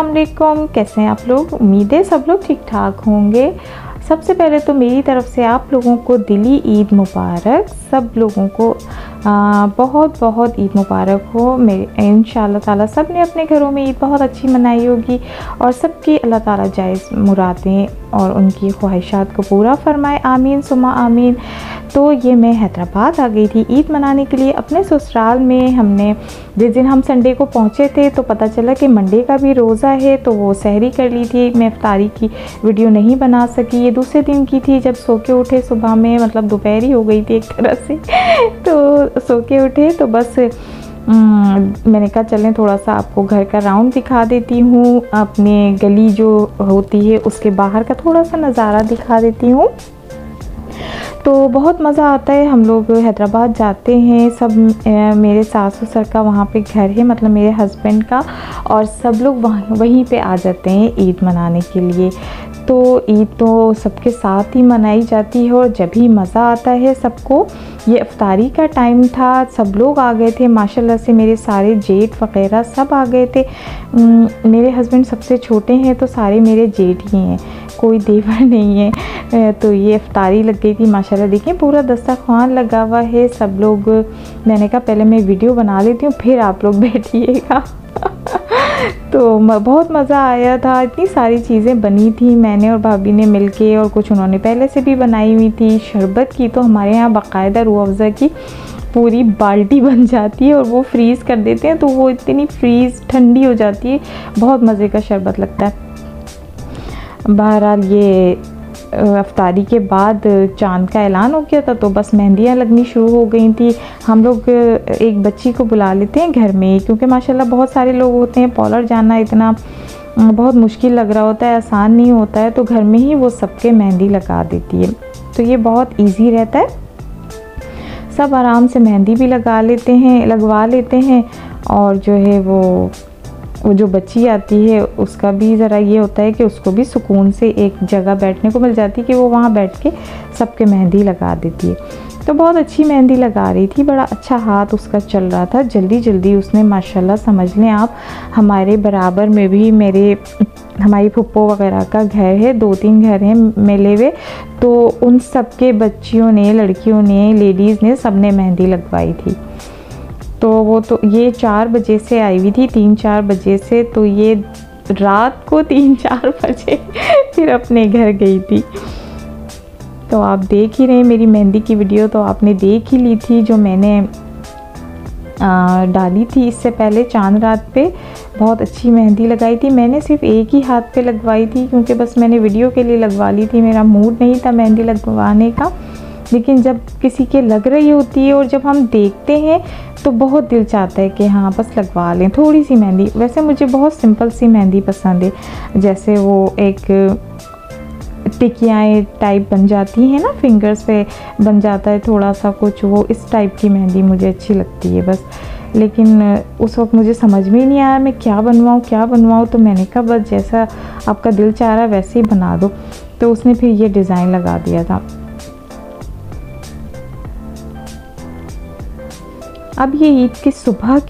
वालेकुम, कैसे हैं आप लोग। उम्मीद है सब लोग ठीक ठाक होंगे। सबसे पहले तो मेरी तरफ से आप लोगों को दिली ईद मुबारक। सब लोगों को बहुत बहुत ईद मुबारक हो। मेरे इंशाअल्लाह ताला सब ने अपने घरों में ईद बहुत अच्छी मनाई होगी और सबकी अल्लाह ताला जायज़ मुरादें और उनकी ख्वाहिशात को पूरा फरमाए, आमीन सुमा आमीन। तो ये मैं हैदराबाद आ गई थी ईद मनाने के लिए अपने ससुराल में। हमने जिस दिन हम संडे को पहुँचे थे तो पता चला कि मंडे का भी रोज़ा है, तो वो सहरी कर ली थी। मैं इफ्तारी की वीडियो नहीं बना सकी, ये दूसरे दिन की थी जब सो के उठे सुबह में, मतलब दोपहर ही हो गई थी एक तरह से। तो सो के उठे तो बस मैंने कहा चलें थोड़ा सा आपको घर का राउंड दिखा देती हूँ, अपने गली जो होती है उसके बाहर का थोड़ा सा नज़ारा दिखा देती हूँ। तो बहुत मज़ा आता है। हम लोग हैदराबाद जाते हैं सब, मेरे सास ससुर का वहाँ पे घर है, मतलब मेरे हस्बैंड का, और सब लोग वहीं पे आ जाते हैं ईद मनाने के लिए। तो ईद तो सबके साथ ही मनाई जाती है और जब ही मज़ा आता है सबको। ये इफ्तारी का टाइम था, सब लोग आ गए थे माशाल्लाह से, मेरे सारे जेठ वग़ैरह सब आ गए थे। मेरे हस्बैंड सबसे छोटे हैं तो सारे मेरे जेठ ही हैं, कोई देवर नहीं है। तो ये इफ्तारी लग गई थी माशाल्लाह। देखिए पूरा दस्तरखान लगा हुआ है, सब लोग। मैंने कहा पहले मैं वीडियो बना लेती हूँ फिर आप लोग बैठिएगा। तो बहुत मज़ा आया था, इतनी सारी चीज़ें बनी थी मैंने और भाभी ने मिलके, और कुछ उन्होंने पहले से भी बनाई हुई थी। शरबत की तो हमारे यहाँ बाकायदा रूह अफ़ज़ा की पूरी बाल्टी बन जाती है और वो फ्रीज़ कर देते हैं, तो वो इतनी फ्रीज़ ठंडी हो जाती है, बहुत मज़े का शरबत लगता है। बहरहाल ये इफ्तारी के बाद चांद का ऐलान हो गया था, तो बस मेहंदियाँ लगनी शुरू हो गई थी। हम लोग एक बच्ची को बुला लेते हैं घर में, क्योंकि माशाल्लाह बहुत सारे लोग होते हैं, पॉलर जाना इतना बहुत मुश्किल लग रहा होता है, आसान नहीं होता है, तो घर में ही वो सबके मेहंदी लगा देती है। तो ये बहुत इजी रहता है, सब आराम से मेहंदी भी लगवा लेते हैं। और जो है वो जो बच्ची आती है उसका भी ज़रा ये होता है कि उसको भी सुकून से एक जगह बैठने को मिल जाती है कि वो वहाँ बैठ के सबके मेहंदी लगा देती है। तो बहुत अच्छी मेहंदी लगा रही थी, बड़ा अच्छा हाथ उसका चल रहा था, जल्दी जल्दी उसने माशाल्लाह। समझ लें आप, हमारे बराबर में भी हमारी फुप्पो वगैरह का घर है, 2-3 घर हैं मिले हुए, तो उन सब के बच्चियों ने, लड़कियों ने, लेडीज़ ने, सब ने मेहंदी लगवाई थी। तो वो तो ये 4 बजे से आई हुई थी, 3-4 बजे से, तो ये रात को 3-4 बजे फिर अपने घर गई थी। तो आप देख ही रहे हैं मेरी मेहंदी की वीडियो, तो आपने देख ही ली थी जो मैंने डाली थी इससे पहले चांद रात पे। बहुत अच्छी मेहंदी लगाई थी। मैंने सिर्फ एक ही हाथ पे लगवाई थी, क्योंकि बस मैंने वीडियो के लिए लगवा ली थी, मेरा मूड नहीं था मेहंदी लगवाने का। लेकिन जब किसी के लग रही होती है और जब हम देखते हैं तो बहुत दिल चाहता है कि हाँ बस लगवा लें थोड़ी सी मेहंदी। वैसे मुझे बहुत सिंपल सी मेहंदी पसंद है, जैसे वो एक टिकियाँ टाइप बन जाती हैं ना, फिंगर्स पे बन जाता है थोड़ा सा कुछ, वो इस टाइप की मेहंदी मुझे अच्छी लगती है बस। लेकिन उस वक्त मुझे समझ में ही नहीं आया मैं क्या बनवाऊँ, तो मैंने कहा बस जैसा आपका दिल चाह रहा है वैसे ही बना दो। तो उसने फिर ये डिज़ाइन लगा दिया था। अब ये ईद की सुबह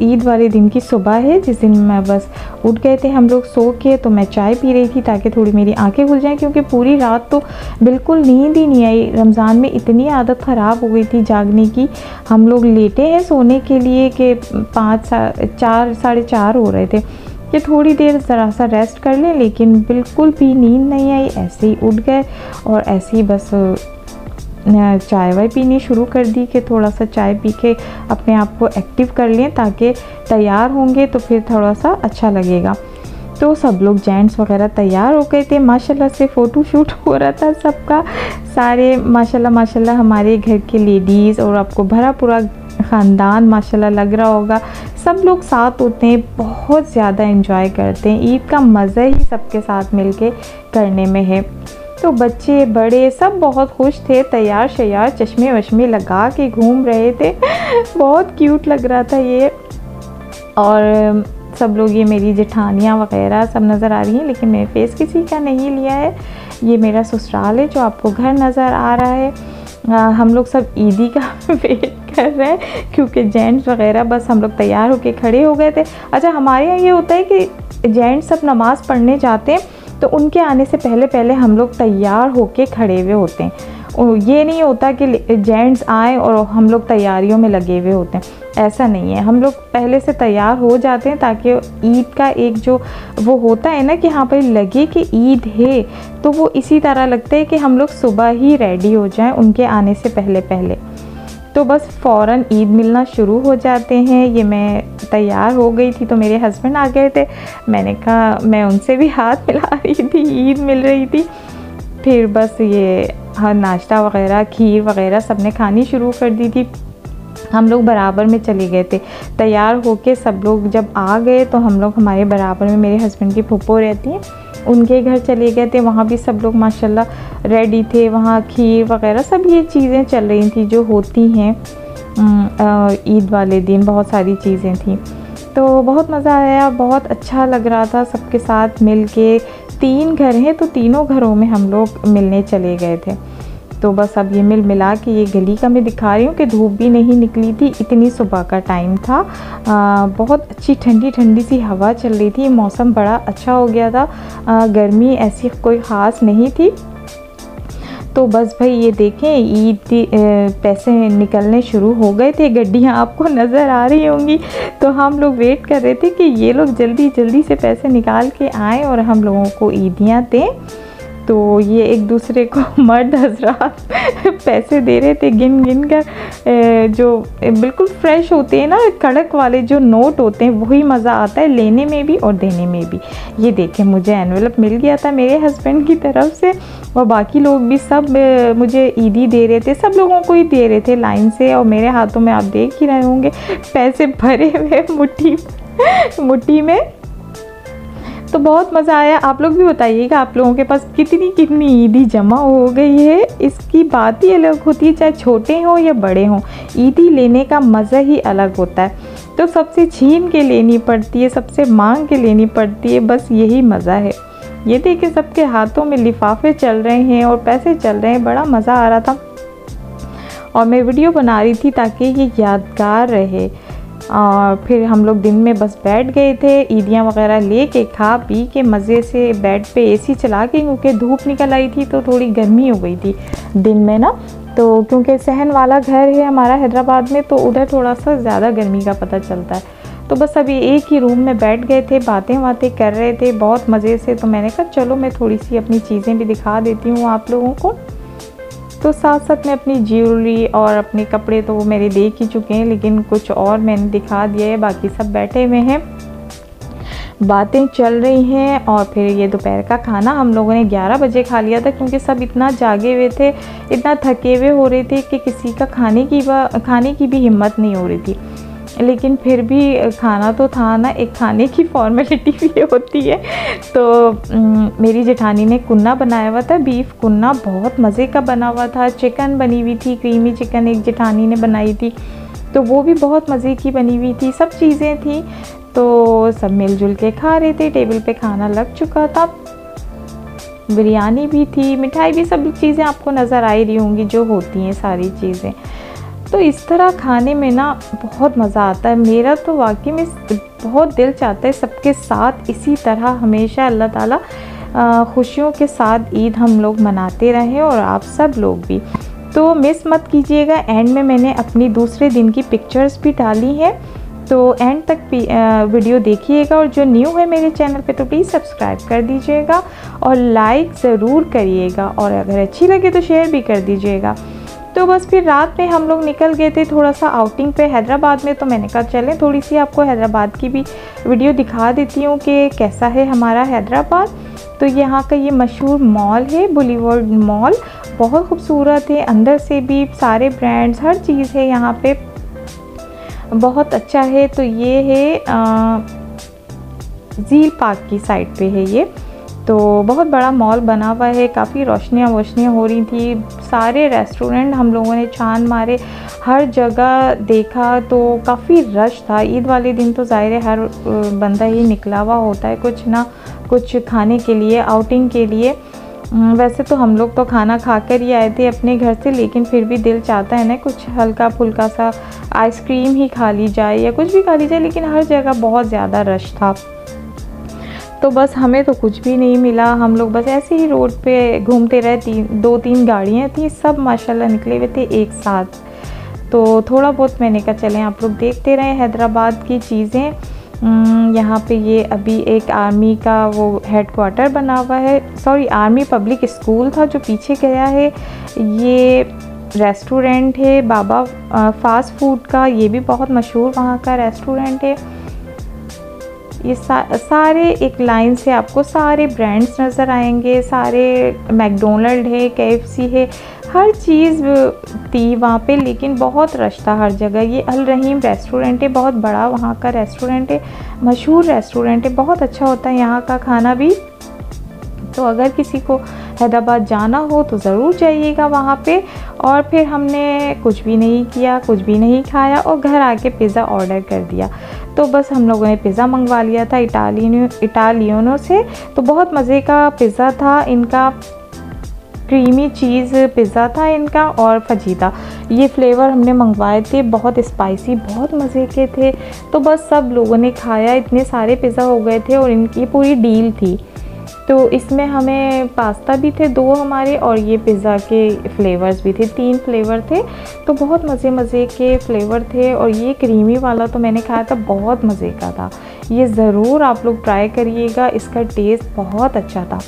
ईद वाले दिन की सुबह है, जिस दिन मैं बस उठ गए थे हम लोग सो के, तो मैं चाय पी रही थी ताकि थोड़ी मेरी आंखें खुल जाएं, क्योंकि पूरी रात तो बिल्कुल नींद ही नहीं आई। रमज़ान में इतनी आदत ख़राब हो गई थी जागने की। हम लोग लेटे हैं सोने के लिए कि 4 साढ़े 4 हो रहे थे कि थोड़ी देर ज़रा सा रेस्ट कर लें, लेकिन बिल्कुल भी नींद नहीं आई। ऐसे ही उठ गए और ऐसे ही बस चाय वाय पीनी शुरू कर दी कि थोड़ा सा चाय पी के अपने आप को एक्टिव कर लें, ताकि तैयार होंगे तो फिर थोड़ा सा अच्छा लगेगा। तो सब लोग जेंट्स वगैरह तैयार हो गए थे माशाल्लाह से, फ़ोटो शूट हो रहा था सबका। सारे माशाल्लाह हमारे घर के लेडीज़ और आपको भरा पूरा ख़ानदान माशाल्लाह लग रहा होगा। सब लोग साथ होते हैं, बहुत ज़्यादा एंजॉय करते हैं। ईद का मज़ा ही सबके साथ मिल के करने में है। तो बच्चे बड़े सब बहुत खुश थे, तैयार शैयार चश्मे वश्मे लगा के घूम रहे थे। बहुत क्यूट लग रहा था ये। और सब लोग, ये मेरी जेठानियाँ वगैरह सब नज़र आ रही हैं, लेकिन मैंने फेस किसी का नहीं लिया है। ये मेरा ससुराल है जो आपको घर नज़र आ रहा है। हम लोग सब ईदी का वेट कर रहे हैं, क्योंकि जेंट्स वगैरह बस हम लोग तैयार होके खड़े हो गए थे। अच्छा, हमारे यहाँ ये होता है कि जेंट्स सब नमाज़ पढ़ने जाते हैं तो उनके आने से पहले पहले हम लोग तैयार होके खड़े हुए होते हैं। ये नहीं होता कि जेंट्स आए और हम लोग तैयारियों में लगे हुए होते हैं, ऐसा नहीं है। हम लोग पहले से तैयार हो जाते हैं ताकि ईद का एक जो वो होता है ना कि हाँ भाई लगे कि ईद है, तो वो इसी तरह लगता है कि हम लोग सुबह ही रेडी हो जाएं उनके आने से पहले पहले। तो बस फ़ौरन ईद मिलना शुरू हो जाते हैं। ये मैं तैयार हो गई थी तो मेरे हस्बैंड आ गए थे, मैंने कहा मैं उनसे भी हाथ मिला रही थी, ईद मिल रही थी। फिर बस ये हाँ नाश्ता वगैरह खीर वगैरह सब ने खानी शुरू कर दी थी। हम लोग बराबर में चले गए थे तैयार होके। सब लोग जब आ गए तो हम लोग हमारे बराबर में, मेरे हस्बैंड की फूफो रहती हैं, उनके घर चले गए थे। वहाँ भी सब लोग माशाल्लाह रेडी थे, वहाँ खीर वगैरह सब ये चीज़ें चल रही थी जो होती हैं ईद वाले दिन, बहुत सारी चीज़ें थी। तो बहुत मज़ा आया, बहुत अच्छा लग रहा था सबके साथ मिल के। 3 घर हैं तो तीनों घरों में हम लोग मिलने चले गए थे। तो बस अब ये मिल मिला के ये गली का मैं दिखा रही हूँ कि धूप भी नहीं निकली थी, इतनी सुबह का टाइम था। बहुत अच्छी ठंडी ठंडी सी हवा चल रही थी, मौसम बड़ा अच्छा हो गया था। गर्मी ऐसी कोई ख़ास नहीं थी। तो बस भाई ये देखें ईद पैसे निकलने शुरू हो गए थे, गड्डियाँ आपको नज़र आ रही होंगी। तो हम लोग वेट कर रहे थे कि ये लोग जल्दी जल्दी से पैसे निकाल के आएँ और हम लोगों को ईदियाँ दें। तो ये एक दूसरे को मर्द हजरात पैसे दे रहे थे गिन गिन कर, जो बिल्कुल फ्रेश होते हैं ना, कड़क वाले जो नोट होते हैं, वही मज़ा आता है लेने में भी और देने में भी। ये देखें मुझे एनवेलप मिल गया था मेरे हस्बैंड की तरफ से, और बाकी लोग भी सब मुझे ईदी दे रहे थे, सब लोगों को ही दे रहे थे लाइन से। और मेरे हाथों में आप देख ही रहे होंगे पैसे भरे हुए मुट्ठी में। तो बहुत मज़ा आया। आप लोग भी बताइएगा आप लोगों के पास कितनी कितनी ईदी जमा हो गई है। इसकी बात ही अलग होती है, चाहे छोटे हों या बड़े हों, ईदी लेने का मज़ा ही अलग होता है। तो सबसे छीन के लेनी पड़ती है, सबसे मांग के लेनी पड़ती है, बस यही मज़ा है। ये देखिए सबके हाथों में लिफाफे चल रहे हैं और पैसे चल रहे हैं, बड़ा मज़ा आ रहा था। और मैं वीडियो बना रही थी ताकि ये यादगार रहे। और फिर हम लोग दिन में बस बैठ गए थे, ईदियाँ वगैरह लेके खा पी के मज़े से बेड पे एसी चला के, क्योंकि धूप निकल आई थी तो थोड़ी गर्मी हो गई थी दिन में ना। तो क्योंकि सहन वाला घर है हमारा हैदराबाद में, तो उधर थोड़ा सा ज़्यादा गर्मी का पता चलता है। तो बस अभी एक ही रूम में बैठ गए थे, बातें कर रहे थे बहुत मज़े से। तो मैंने कहा चलो मैं थोड़ी सी अपनी चीज़ें भी दिखा देती हूँ आप लोगों को। तो साथ साथ में अपनी ज्वेलरी और अपने कपड़े तो वो मेरे देख ही चुके हैं, लेकिन कुछ और मैंने दिखा दिया है। बाकी सब बैठे हुए हैं, बातें चल रही हैं। और फिर ये दोपहर का खाना हम लोगों ने 11 बजे खा लिया था, क्योंकि सब इतना जागे हुए थे, इतना थके हुए हो रहे थे कि किसी का खाने की भी हिम्मत नहीं हो रही थी। लेकिन फिर भी खाना तो था ना, एक खाने की फॉर्मेलिटी भी होती है। तो मेरी जेठानी ने कुन्ना बनाया हुआ था, बीफ कुन्ना बहुत मज़े का बना हुआ था। चिकन बनी हुई थी, क्रीमी चिकन एक जेठानी ने बनाई थी, तो वो भी बहुत मज़े की बनी हुई थी। सब चीज़ें थी, तो सब मिलजुल के खा रहे थे। टेबल पे खाना लग चुका था, बिरयानी भी थी, मिठाई भी, सब चीज़ें आपको नज़र आ रही होंगी जो होती हैं सारी चीज़ें। तो इस तरह खाने में ना बहुत मज़ा आता है। मेरा तो वाकई में बहुत दिल चाहता है सबके साथ इसी तरह हमेशा अल्लाह ताला खुशियों के साथ ईद हम लोग मनाते रहें, और आप सब लोग भी। तो मिस मत कीजिएगा, एंड में मैंने अपनी दूसरे दिन की पिक्चर्स भी डाली हैं, तो एंड तक वीडियो देखिएगा। और जो न्यू है मेरे चैनल पे तो प्लीज़ सब्सक्राइब कर दीजिएगा और लाइक ज़रूर करिएगा, और अगर अच्छी लगे तो शेयर भी कर दीजिएगा। तो बस फिर रात में हम लोग निकल गए थे थोड़ा सा आउटिंग पे हैदराबाद में। तो मैंने कहा चलें थोड़ी सी आपको हैदराबाद की भी वीडियो दिखा देती हूँ कि कैसा है हमारा हैदराबाद। तो यहाँ का ये मशहूर मॉल है बुलीवर्ड मॉल, बहुत खूबसूरत है, अंदर से भी सारे ब्रांड्स हर चीज़ है यहाँ पे, बहुत अच्छा है। तो ये है झील पार्क की साइड पे है ये, तो बहुत बड़ा मॉल बना हुआ है, काफ़ी रोशनियाँ हो रही थी। सारे रेस्टोरेंट हम लोगों ने छान मारे, हर जगह देखा तो काफ़ी रश था। ईद वाले दिन तो ज़ाहिर है हर बंदा ही निकला हुआ होता है कुछ ना कुछ खाने के लिए, आउटिंग के लिए। वैसे तो हम लोग तो खाना खा कर ही आए थे अपने घर से, लेकिन फिर भी दिल चाहता है ना कुछ हल्का फुल्का सा आइसक्रीम ही खा ली जाए या कुछ भी खा ली जाए, लेकिन हर जगह बहुत ज़्यादा रश था। तो बस हमें तो कुछ भी नहीं मिला। हम लोग बस ऐसे ही रोड पे घूमते रहे। 2-3 गाड़ियाँ थी, सब माशाल्लाह निकले हुए थे एक साथ। तो थोड़ा बहुत मैंने कहा चलें आप लोग देखते रहें हैदराबाद की चीज़ें। यहाँ पे ये अभी एक आर्मी का वो हेडक्वार्टर बना हुआ है, सॉरी आर्मी पब्लिक स्कूल था जो पीछे गया है। ये रेस्टोरेंट है बाबा फास्ट फूड का, ये भी बहुत मशहूर वहाँ का रेस्टोरेंट है। ये सारे एक लाइन से आपको सारे ब्रांड्स नज़र आएंगे, सारे मैकडोनल्ड है, KFC है, हर चीज़ थी वहाँ पे, लेकिन बहुत रश था हर जगह। ये अल रहीम रेस्टोरेंट है, बहुत बड़ा वहाँ का रेस्टोरेंट है, मशहूर रेस्टोरेंट है, बहुत अच्छा होता है यहाँ का खाना भी। तो अगर किसी को हैदराबाद जाना हो तो ज़रूर जाइएगा वहाँ पे। और फिर हमने कुछ भी नहीं किया, कुछ भी नहीं खाया और घर आके पिज़्ज़ा ऑर्डर कर दिया। तो बस हम लोगों ने पिज़्ज़ा मंगवा लिया था इटालियनो से। तो बहुत मज़े का पिज़्ज़ा था इनका, क्रीमी चीज़ पिज़्ज़ा था इनका और फजीदा, ये फ्लेवर हमने मंगवाए थे, बहुत स्पाइसी, बहुत मज़े के थे। तो बस सब लोगों ने खाया, इतने सारे पिज़्ज़ा हो गए थे और इनकी पूरी डील थी। तो इसमें हमें पास्ता भी थे 2 हमारे, और ये पिज़्ज़ा के फ्लेवर्स भी थे, 3 फ्लेवर थे। तो बहुत मज़े के फ्लेवर थे। और ये क्रीमी वाला तो मैंने खाया था, बहुत मज़े का था। ये ज़रूर आप लोग ट्राई करिएगा, इसका टेस्ट बहुत अच्छा था।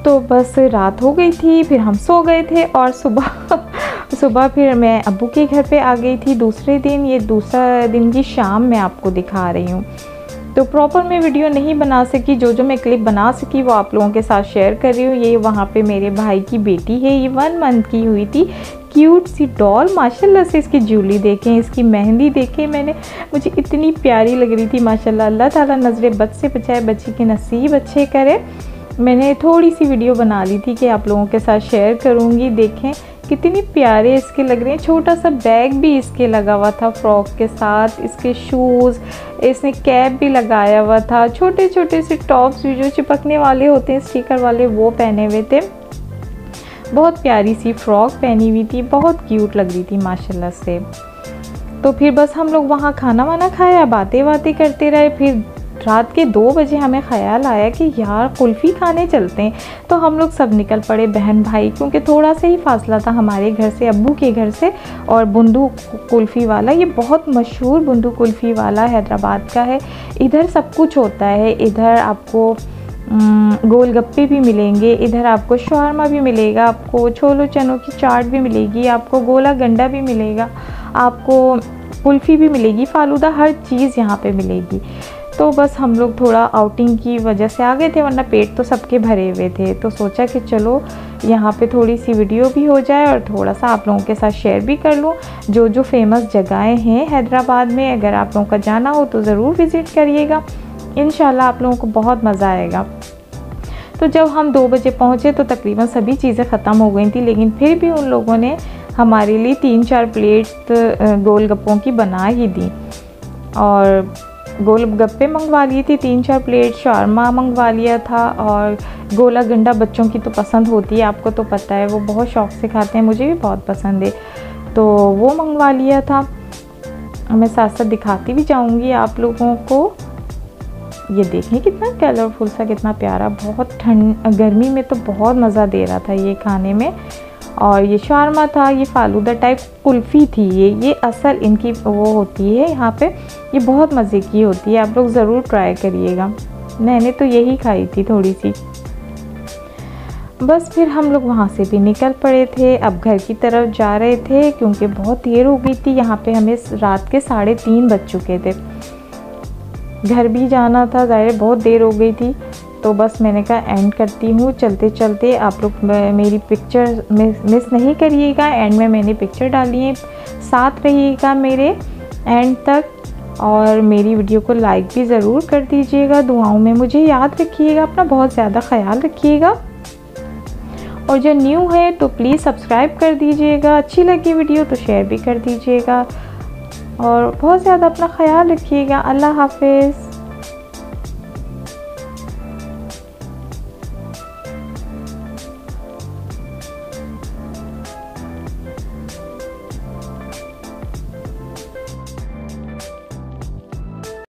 तो बस रात हो गई थी, फिर हम सो गए थे और सुबह फिर मैं अब्बू के घर पे आ गई थी दूसरे दिन। ये दूसरा दिन की शाम मैं आपको दिखा रही हूँ। तो प्रॉपर मैं वीडियो नहीं बना सकी, जो मैं क्लिप बना सकी वो आप लोगों के साथ शेयर कर रही हूँ। ये वहाँ पे मेरे भाई की बेटी है, ये 1 मंथ की हुई थी, क्यूट सी डॉल। माशाल्लाह से इसकी ज्वेलरी देखें, इसकी मेहंदी देखें, मुझे इतनी प्यारी लग रही थी माशाल्लाह। अल्लाह ताला नज़रें बद से बचाए, बच्ची के नसीब अच्छे करे। मैंने थोड़ी सी वीडियो बना ली थी कि आप लोगों के साथ शेयर करूँगी। देखें कितनी प्यारे इसके लग रहे हैं। छोटा सा बैग भी इसके लगा हुआ था फ्रॉक के साथ, इसके शूज़, इसने कैप भी लगाया हुआ था, छोटे छोटे से टॉप्स भी जो चिपकने वाले होते हैं स्टिकर वाले, वो पहने हुए थे। बहुत प्यारी सी फ्रॉक पहनी हुई थी, बहुत क्यूट लग रही थी माशाल्लाह से। तो फिर बस हम लोग वहाँ खाना वाना खाया, बातें करते रहे। फिर रात के 2 बजे हमें ख़्याल आया कि यार कुल्फ़ी खाने चलते हैं। तो हम लोग सब निकल पड़े बहन भाई, क्योंकि थोड़ा सा ही फासला था हमारे घर से, अब्बू के घर से। और बुंदू कुल्फ़ी वाला, ये बहुत मशहूर बुंदू कुल्फ़ी वाला हैदराबाद का है। इधर सब कुछ होता है, इधर आपको गोलगप्पे भी मिलेंगे, इधर आपको शवारमा भी मिलेगा, आपको छोलो चनों की चाट भी मिलेगी, आपको गोला गंडा भी मिलेगा, आपको कुल्फ़ी भी मिलेगी, फालूदा, हर चीज़ यहाँ पे मिलेगी। तो बस हम लोग थोड़ा आउटिंग की वजह से आ गए थे, वरना पेट तो सबके भरे हुए थे। तो सोचा कि चलो यहाँ पे थोड़ी सी वीडियो भी हो जाए और थोड़ा सा आप लोगों के साथ शेयर भी कर लूँ जो फेमस जगहें हैं हैदराबाद में। अगर आप लोगों का जाना हो तो ज़रूर विज़िट करिएगा, इंशाल्लाह आप लोगों को बहुत मज़ा आएगा। तो जब हम 2 बजे पहुँचे तो तकरीबन सभी चीज़ें ख़त्म हो गई थी, लेकिन फिर भी उन लोगों ने हमारे लिए 3-4 प्लेट गोलगप्पों की बना ही दी। और गोलगप्पे मंगवा लिए थे 3-4 प्लेट, शवारमा मंगवा लिया था, और गोला गंडा बच्चों की तो पसंद होती है, आपको तो पता है, वो बहुत शौक़ से खाते हैं, मुझे भी बहुत पसंद है, तो वो मंगवा लिया था। मैं साथ साथ दिखाती भी जाऊंगी आप लोगों को। ये देखें कितना कलरफुल सा, कितना प्यारा, बहुत ठंड गर्मी में तो बहुत मज़ा दे रहा था ये खाने में। और ये शवारमा था, ये फालूदा टाइप कुल्फ़ी थी, ये असल इनकी वो होती है यहाँ पे, ये बहुत मज़े की होती है, आप लोग ज़रूर ट्राई करिएगा। मैंने तो यही खाई थी थोड़ी सी। बस फिर हम लोग वहाँ से भी निकल पड़े थे, अब घर की तरफ जा रहे थे, क्योंकि बहुत देर हो गई थी। यहाँ पे हमें रात के 3:30 बज चुके थे, घर भी जाना था, ज़ाहिर बहुत देर हो गई थी। तो बस मैंने कहा एंड करती हूँ चलते चलते। आप लोग मेरी पिक्चर मिस नहीं करिएगा, एंड में मैंने पिक्चर डाली है, साथ रहिएगा मेरे एंड तक। और मेरी वीडियो को लाइक भी ज़रूर कर दीजिएगा, दुआओं में मुझे याद रखिएगा, अपना बहुत ज़्यादा ख्याल रखिएगा। और जो न्यू है तो प्लीज़ सब्सक्राइब कर दीजिएगा, अच्छी लगी वीडियो तो शेयर भी कर दीजिएगा, और बहुत ज़्यादा अपना ख्याल रखिएगा। अल्लाह हाफ़िज़।